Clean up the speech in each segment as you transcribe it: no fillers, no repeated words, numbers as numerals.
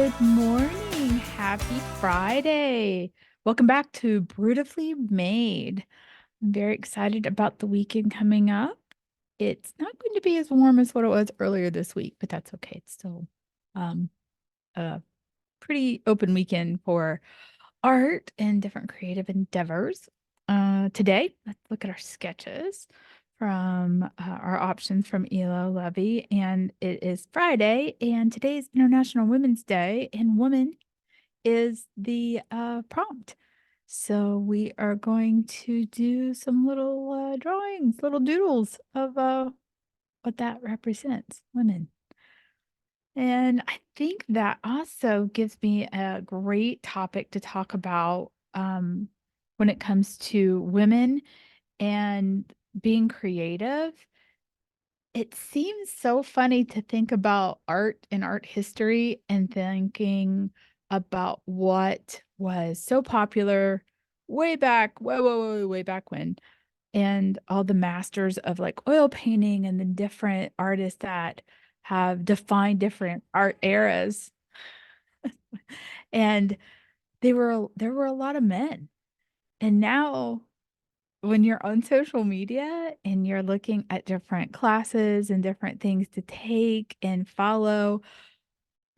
Good morning. Happy Friday. Welcome back to Brewtifully Made. I'm very excited about the weekend coming up. It's not going to be as warm as what it was earlier this week, but that's okay. It's still um, a pretty open weekend for art and different creative endeavors. Today, let's look at our sketches from our options from ElloLovey. And it is Friday, and today is International Women's Day, and woman is the prompt. So we are going to do some little drawings, little doodles of what that represents, women. And I think that also gives me a great topic to talk about when it comes to women and being creative. It seems so funny to think about art and art history and thinking about what was so popular way back, way back when, and all the masters of like oil painting and the different artists that have defined different art eras. And there were a lot of men. And now when you're on social media and you're looking at different classes and different things to take and follow,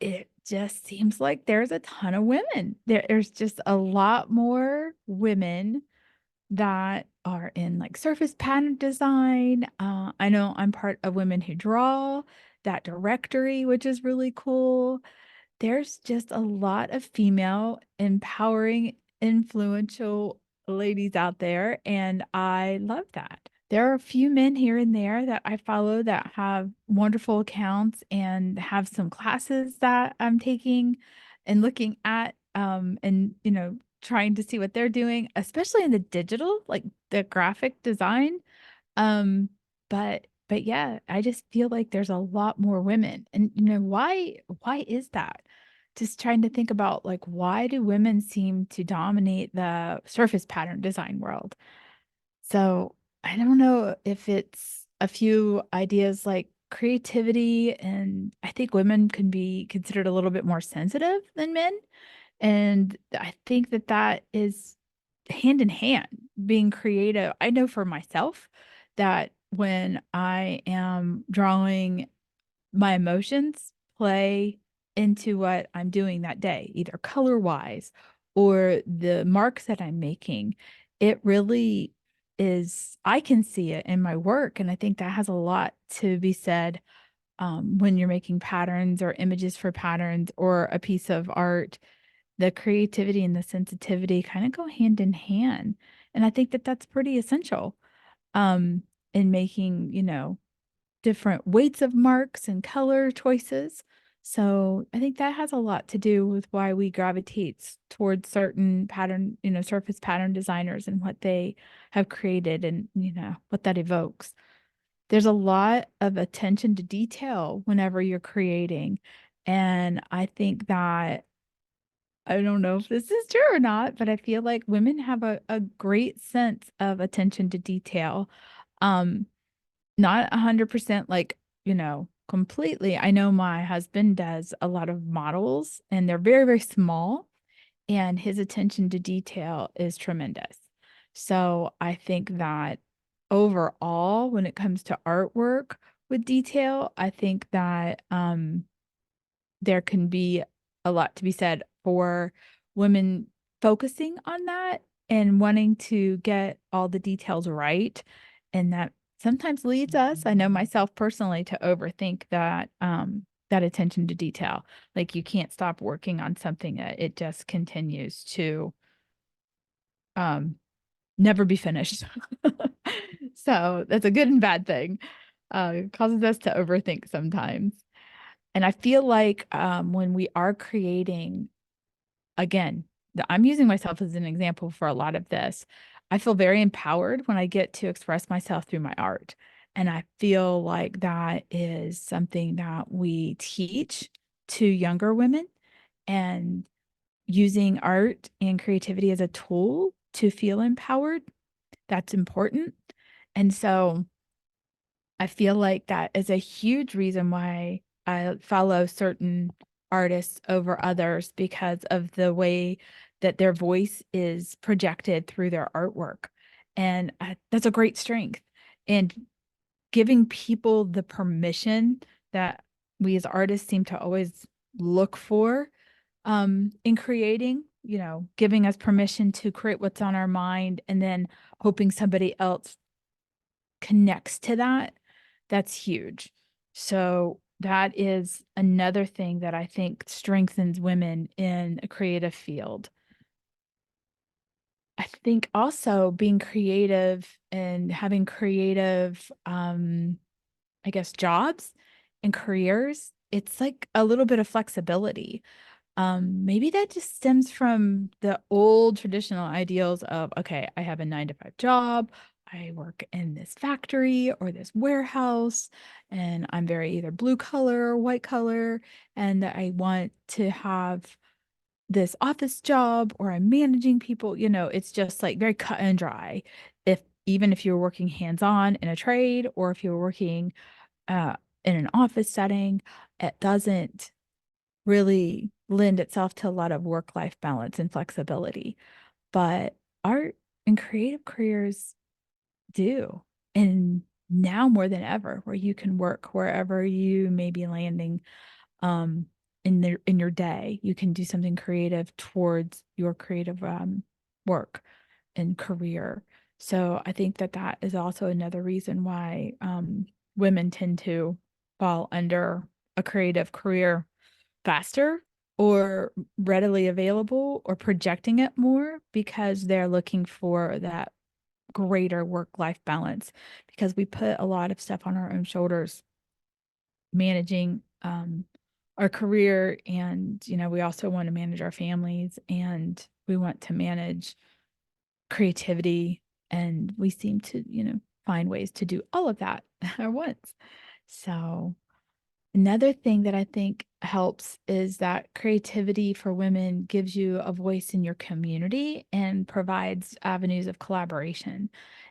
it just seems like there's a ton of women. There's just a lot more women that are in like surface pattern design. I know I'm part of Women Who Draw, that directory, which is really cool. There's just a lot of female empowering, influential ladies out there, and I love that. There are a few men here and there that I follow that have wonderful accounts and have some classes that I'm taking and looking at, and trying to see what they're doing, especially in the digital, like the graphic design. But yeah, I just feel like there's a lot more women. And why is that? Just trying to think about like why do women seem to dominate the surface pattern design world? So I don't know if it's a few ideas like creativity, and I think women can be considered a little bit more sensitive than men. And I think that that is hand in hand, being creative. I know for myself that when I am drawing, my emotions play into what I'm doing that day, either color wise or the marks that I'm making. It really is, I can see it in my work. And I think that has a lot to be said when you're making patterns or images for patterns or a piece of art. The creativity and the sensitivity kind of go hand in hand. And I think that that's pretty essential um, in making, different weights of marks and color choices. So I think that has a lot to do with why we gravitate towards certain pattern, surface pattern designers and what they have created and, what that evokes. There's a lot of attention to detail whenever you're creating. And I think that I don't know if this is true or not, but I feel like women have a great sense of attention to detail. Um, Not 100% like, completely. I know my husband does a lot of models and they're very, very small, and his attention to detail is tremendous. So I think that overall, when it comes to artwork with detail, I think that there can be a lot to be said for women focusing on that and wanting to get all the details right. And that sometimes leads us, I know myself personally, to overthink that attention to detail. Like you can't stop working on something that it just continues to um never be finished. So that's a good and bad thing. It causes us to overthink sometimes. And I feel like when we are creating, again, I'm using myself as an example for a lot of this. I feel very empowered when I get to express myself through my art. And I feel like that is something that we teach to younger women, and using art and creativity as a tool to feel empowered. That's important. And so I feel like that is a huge reason why I follow certain artists over others because of the way that their voice is projected through their artwork. And that's a great strength. And giving people the permission that we as artists seem to always look for in creating, giving us permission to create what's on our mind and then hoping somebody else connects to that, that's huge. So that is another thing that I think strengthens women in a creative field. I think also being creative and having creative, I guess, jobs and careers, it's like a little bit of flexibility. Maybe that just stems from the old traditional ideals of, okay, I have a 9 to 5 job. I work in this factory or this warehouse, and I'm very either blue collar or white collar, and I want to have this office job or I'm managing people. It's just like very cut and dry. If even if you're working hands-on in a trade or if you're working uh, in an office setting, it doesn't really lend itself to a lot of work-life balance and flexibility. But art and creative careers do. And now more than ever, where you can work wherever you may be landing um in your day. You can do something creative towards your creative work and career. So I think that that is also another reason why women tend to fall under a creative career faster or readily available or projecting it more because they're looking for that greater work-life balance because we put a lot of stuff on our own shoulders managing our career and we also want to manage our families and we want to manage creativity and we seem to find ways to do all of that at once. So another thing that I think helps is that creativity for women gives you a voice in your community and provides avenues of collaboration.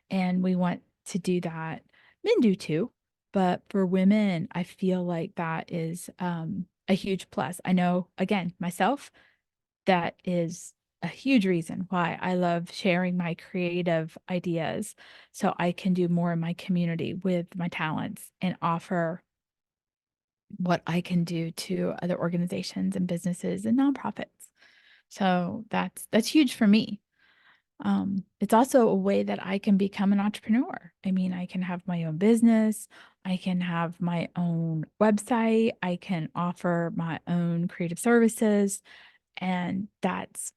And we want to do that. Men do too, but for women, I feel like that is a huge plus. I know, again, myself, that is a huge reason why I love sharing my creative ideas so I can do more in my community with my talents and offer what I can do to other organizations and businesses and nonprofits. So that's huge for me. It's also a way that I can become an entrepreneur. I mean, I can have my own business, I can have my own website, I can offer my own creative services, and that's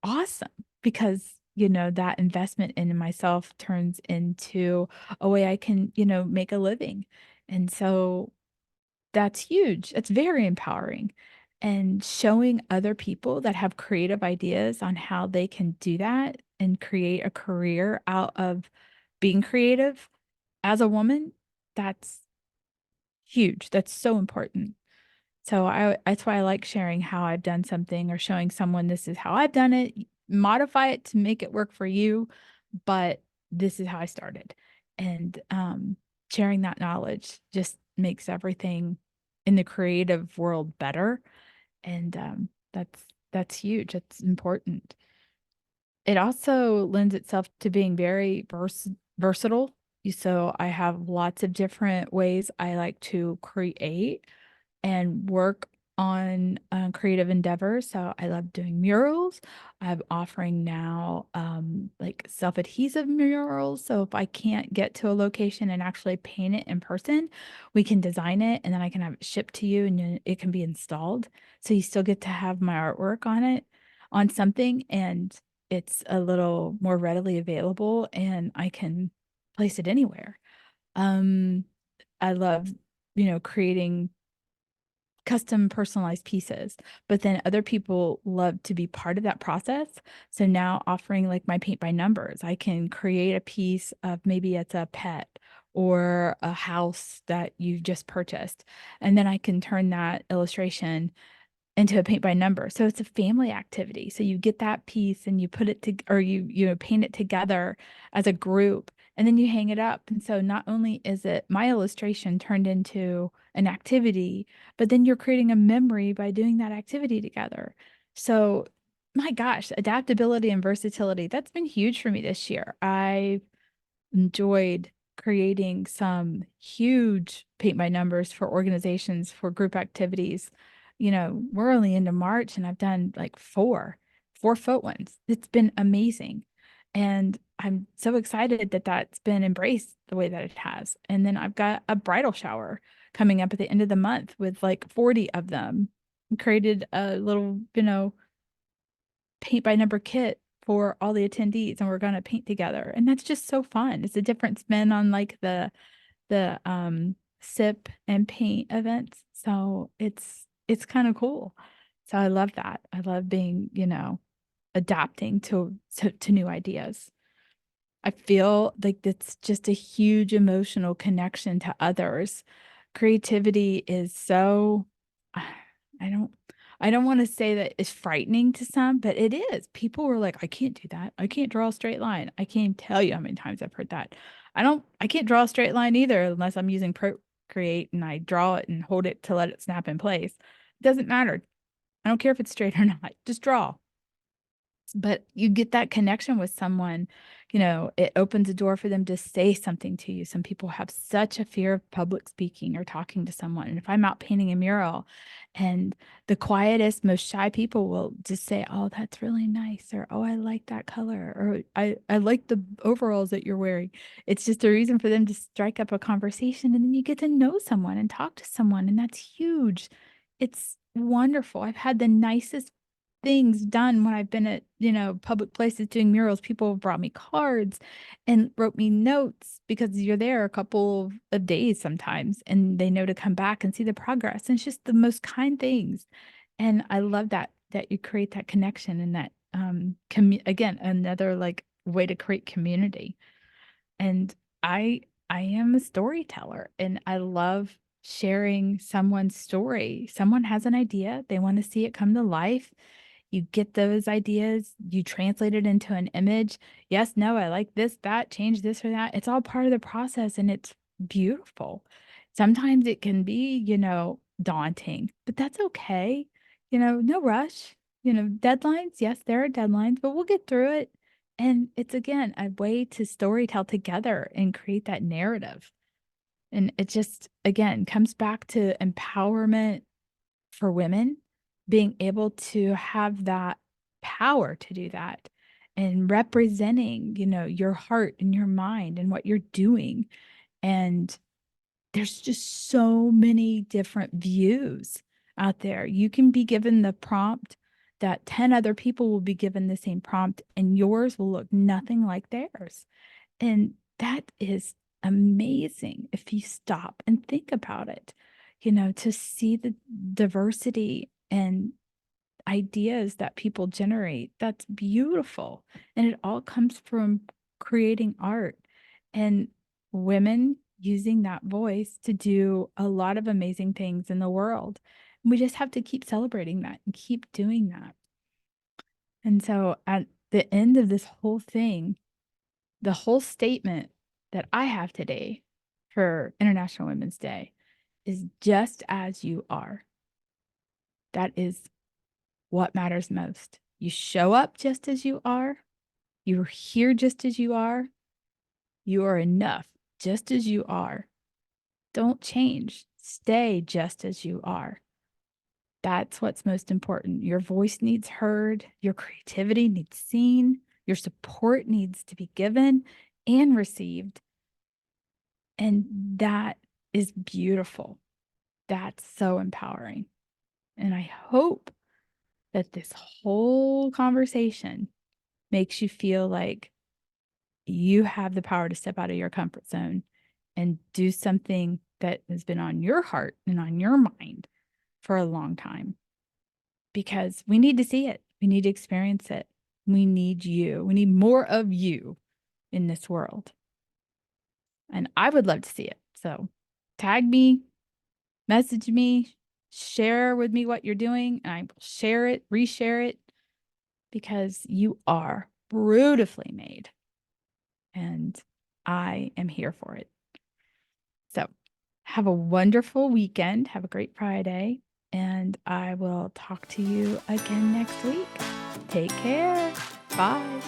awesome because that investment in myself turns into a way I can, make a living. And so that's huge. It's very empowering. And showing other people that have creative ideas on how they can do that and create a career out of being creative as a woman, that's huge. That's so important. So that's why I like sharing how I've done something or showing someone this is how I've done it, modify it to make it work for you, but this is how I started. And sharing that knowledge just makes everything in the creative world better. And that's huge. That's important. It also lends itself to being very versatile. So I have lots of different ways I like to create and work on creative endeavors. So I love doing murals. I'm offering now like self-adhesive murals. So if I can't get to a location and actually paint it in person, we can design it and then I can have it shipped to you and then it can be installed. So you still get to have my artwork on it, on something, and it's a little more readily available and I can place it anywhere. Um, I love, creating custom personalized pieces, but then other people love to be part of that process. So now offering like my paint by numbers, I can create a piece of maybe it's a pet or a house that you've just purchased, and then I can turn that illustration into a paint by number. So it's a family activity. So you get that piece and you put it to, or you paint it together as a group and then you hang it up. And so not only is it my illustration turned into an activity, but then you're creating a memory by doing that activity together. So, my gosh, adaptability and versatility, that's been huge for me this year. I enjoyed creating some huge paint by numbers for organizations for group activities. We're only into March and I've done like 4 foot ones. It's been amazing. And I'm so excited that that's been embraced the way that it has. And then I've got a bridal shower coming up at the end of the month with like 40 of them. Created a little, paint by number kit for all the attendees, and we're going to paint together. And that's just so fun. It's a different spin on like the sip and paint events. So it's kind of cool. So I love that. I love being, adapting to new ideas. I feel like it's just a huge emotional connection to others. Creativity is so, I don't, I don't want to say that it's frightening to some, but it is. People were like, I can't do that. I can't draw a straight line. I can't tell you how many times I've heard that. I can't draw a straight line either unless I'm using Procreate and I draw it and hold it to let it snap in place. It doesn't matter. I don't care if it's straight or not. Just draw. But you get that connection with someone, it opens a door for them to say something to you. Some people have such a fear of public speaking or talking to someone. And if I'm out painting a mural and the quietest, most shy people will just say, "Oh, that's really nice," or "Oh, I like that color," or I like the overalls that you're wearing. It's just a reason for them to strike up a conversation. And then you get to know someone and talk to someone. And that's huge. It's wonderful. I've had the nicest things done when I've been at, public places doing murals. People have brought me cards and wrote me notes because you're there a couple of days sometimes and they know to come back and see the progress. And it's just the most kind things. And I love that you create that connection and that again, another like way to create community. And I I am a storyteller and I love sharing someone's story. Someone has an idea, they want to see it come to life. You get those ideas, you translate it into an image. Yes, no, I like this, that, change this or that. It's all part of the process and it's beautiful. Sometimes it can be, daunting, but that's okay. No rush. Deadlines, yes, there are deadlines, but we'll get through it. And it's again a way to storytell together and create that narrative. And it just, again, comes back to empowerment for women, being able to have that power to do that and representing, your heart and your mind and what you're doing. And there's just so many different views out there. You can be given the prompt that 10 other people will be given the same prompt, and yours will look nothing like theirs. And that is amazing if you stop and think about it, to see the diversity and ideas that people generate. That's beautiful. And it all comes from creating art and women using that voice to do a lot of amazing things in the world. We just have to keep celebrating that and keep doing that. And so at the end of this whole thing, the whole statement that I have today for International Women's Day is just as you are. That is what matters most. You show up just as you are. You're here just as you are. You are enough just as you are. Don't change. Stay just as you are. That's what's most important. Your voice needs heard. Your creativity needs seen. Your support needs to be given and received. And that is beautiful. That's so empowering. And I hope that this whole conversation makes you feel like you have the power to step out of your comfort zone and do something that has been on your heart and on your mind for a long time. Because we need to see it, we need to experience it. We need you. We need more of you in this world. And I would love to see it. So tag me, message me, share with me what you're doing, and I will share it, reshare it, because you are beautifully made. And I am here for it. So have a wonderful weekend. Have a great Friday. And I will talk to you again next week. Take care. Bye.